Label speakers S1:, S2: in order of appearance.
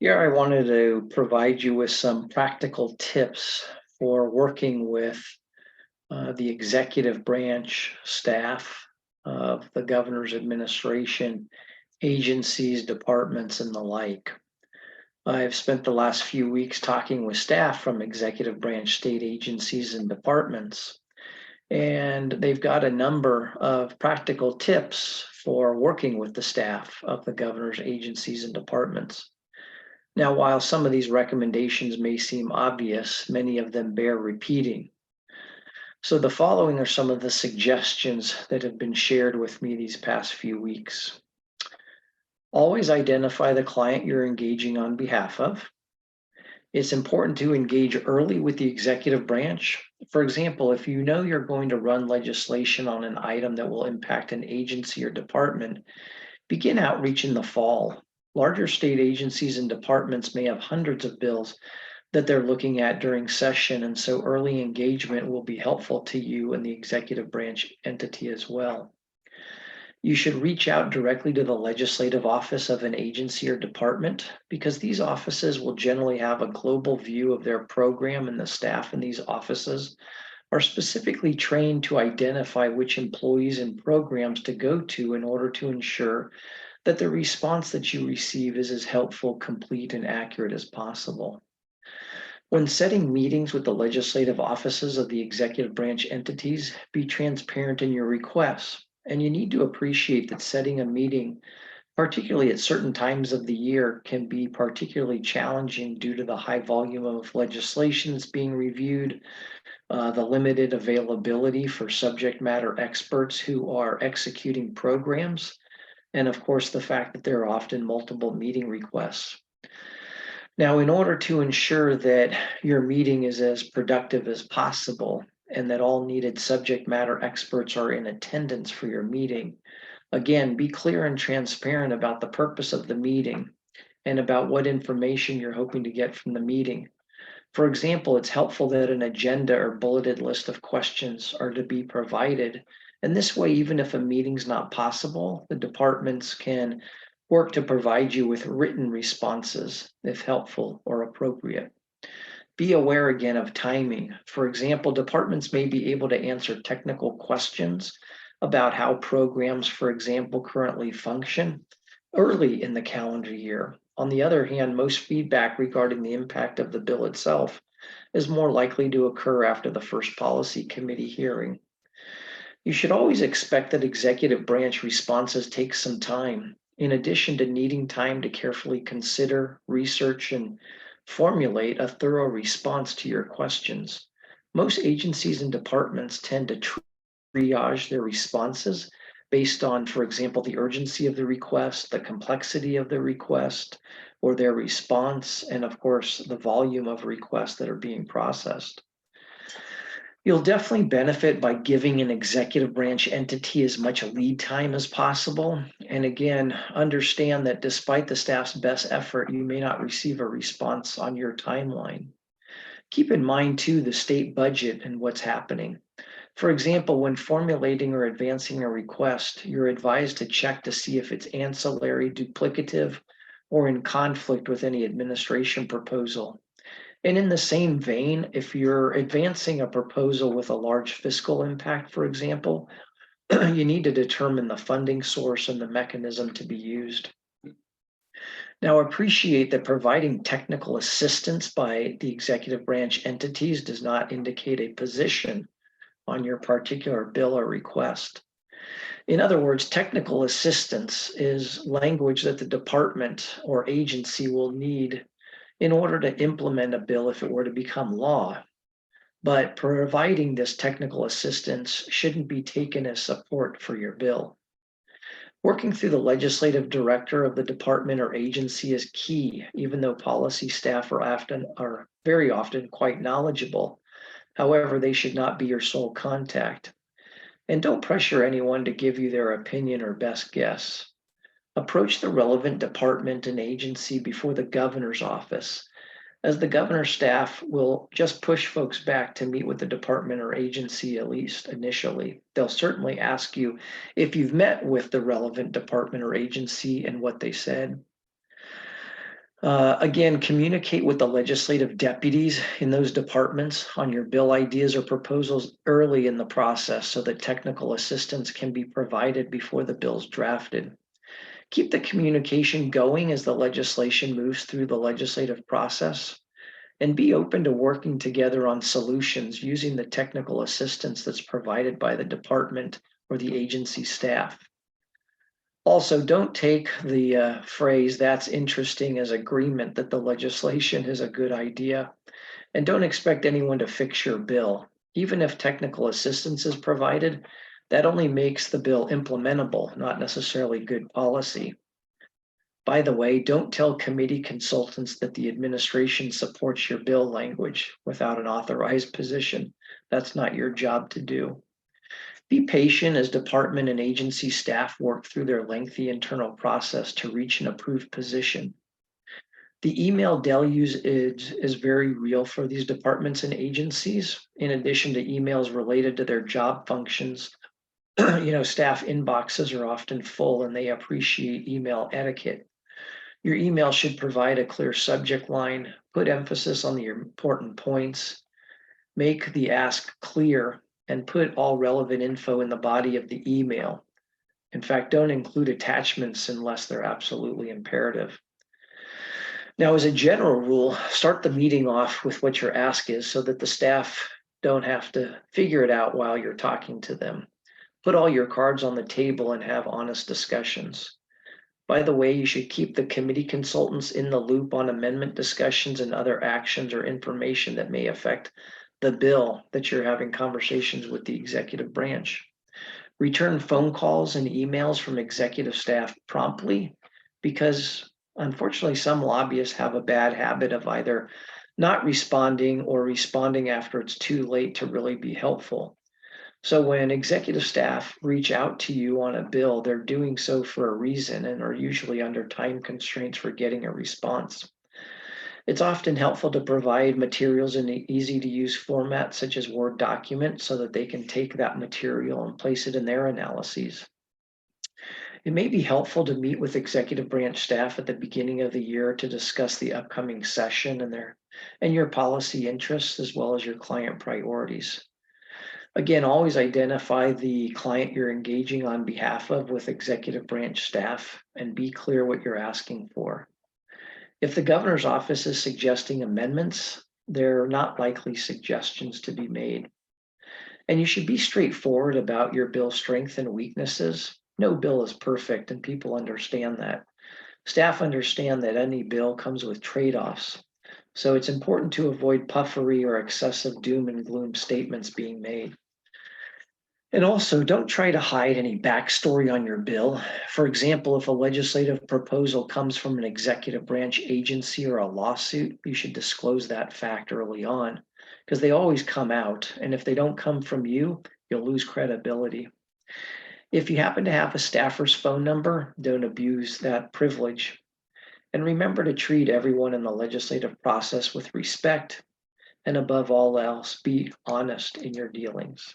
S1: Yeah, I wanted to provide you with some practical tips for working with the executive branch staff of the governor's administration, agencies, departments, and the like. I've spent the last few weeks talking with staff from executive branch state agencies and departments, and they've got a number of practical tips for working with the staff of the governor's agencies and departments. Now, while some of these recommendations may seem obvious, many of them bear repeating. So, the following are some of the suggestions that have been shared with me these past few weeks. Always identify the client you're engaging on behalf of. It's important to engage early with the executive branch. For example, if you know you're going to run legislation on an item that will impact an agency or department, begin outreach in the fall. Larger state agencies and departments may have hundreds of bills that they're looking at during session, and so early engagement will be helpful to you and the executive branch entity as well. You should reach out directly to the legislative office of an agency or department because these offices will generally have a global view of their program, and the staff in these offices are specifically trained to identify which employees and programs to go to in order to ensure that the response that you receive is as helpful, complete, and accurate as possible. When setting meetings with the legislative offices of the executive branch entities, be transparent in your requests. And you need to appreciate that setting a meeting, particularly at certain times of the year, can be particularly challenging due to the high volume of legislations being reviewed, the limited availability for subject matter experts who are executing programs, and of course, the fact that there are often multiple meeting requests. Now, in order to ensure that your meeting is as productive as possible and that all needed subject matter experts are in attendance for your meeting, again, be clear and transparent about the purpose of the meeting and about what information you're hoping to get from the meeting. For example, it's helpful that an agenda or bulleted list of questions are to be provided. And this way, even if a meeting's not possible, the departments can work to provide you with written responses if helpful or appropriate. Be aware again of timing. For example, departments may be able to answer technical questions about how programs, for example, currently function early in the calendar year. On the other hand, most feedback regarding the impact of the bill itself is more likely to occur after the first policy committee hearing. You should always expect that executive branch responses take some time. In addition to needing time to carefully consider, research, and formulate a thorough response to your questions, most agencies and departments tend to triage their responses based on, for example, the urgency of the request, the complexity of the request, or their response, and of course, the volume of requests that are being processed. You'll definitely benefit by giving an executive branch entity as much lead time as possible. And again, understand that despite the staff's best effort, you may not receive a response on your timeline. Keep in mind, too, the state budget and what's happening. For example, when formulating or advancing a request, you're advised to check to see if it's ancillary, duplicative, or in conflict with any administration proposal. And in the same vein, if you're advancing a proposal with a large fiscal impact, for example, you need to determine the funding source and the mechanism to be used. Now, appreciate that providing technical assistance by the executive branch entities does not indicate a position on your particular bill or request. In other words, technical assistance is language that the department or agency will need in order to implement a bill if it were to become law. But providing this technical assistance shouldn't be taken as support for your bill. Working through the legislative director of the department or agency is key, even though policy staff are very often quite knowledgeable. However, they should not be your sole contact. And don't pressure anyone to give you their opinion or best guess. Approach the relevant department and agency before the governor's office, as the governor's staff will just push folks back to meet with the department or agency, at least initially. They'll certainly ask you if you've met with the relevant department or agency and what they said. Again, communicate with the legislative deputies in those departments on your bill ideas or proposals early in the process so that technical assistance can be provided before the bill's drafted. Keep the communication going as the legislation moves through the legislative process, and be open to working together on solutions using the technical assistance that's provided by the department or the agency staff. Also, don't take the phrase "that's interesting" as agreement that the legislation is a good idea, and don't expect anyone to fix your bill. Even if technical assistance is provided, that only makes the bill implementable, not necessarily good policy. By the way, don't tell committee consultants that the administration supports your bill language without an authorized position. That's not your job to do. Be patient as department and agency staff work through their lengthy internal process to reach an approved position. The email deluge is very real for these departments and agencies. In addition to emails related to their job functions, staff inboxes are often full and they appreciate email etiquette. Your email should provide a clear subject line, put emphasis on the important points, make the ask clear, and put all relevant info in the body of the email. In fact, don't include attachments unless they're absolutely imperative. Now, as a general rule, start the meeting off with what your ask is so that the staff don't have to figure it out while you're talking to them. Put all your cards on the table and have honest discussions. By the way, you should keep the committee consultants in the loop on amendment discussions and other actions or information that may affect the bill that you're having conversations with the executive branch. Return phone calls and emails from executive staff promptly, because unfortunately some lobbyists have a bad habit of either not responding or responding after it's too late to really be helpful. So when executive staff reach out to you on a bill, they're doing so for a reason and are usually under time constraints for getting a response. It's often helpful to provide materials in an easy to use format such as Word document so that they can take that material and place it in their analyses. It may be helpful to meet with executive branch staff at the beginning of the year to discuss the upcoming session and your policy interests as well as your client priorities. Again, always identify the client you're engaging on behalf of with executive branch staff and be clear what you're asking for. If the governor's office is suggesting amendments, they're not likely suggestions to be made. And you should be straightforward about your bill's strengths and weaknesses. No bill is perfect, and people understand that. Staff understand that any bill comes with trade-offs. So it's important to avoid puffery or excessive doom and gloom statements being made. And also, don't try to hide any backstory on your bill. For example, if a legislative proposal comes from an executive branch agency or a lawsuit, you should disclose that fact early on, because they always come out. And if they don't come from you, you'll lose credibility. If you happen to have a staffer's phone number, don't abuse that privilege. And remember to treat everyone in the legislative process with respect. And above all else, be honest in your dealings.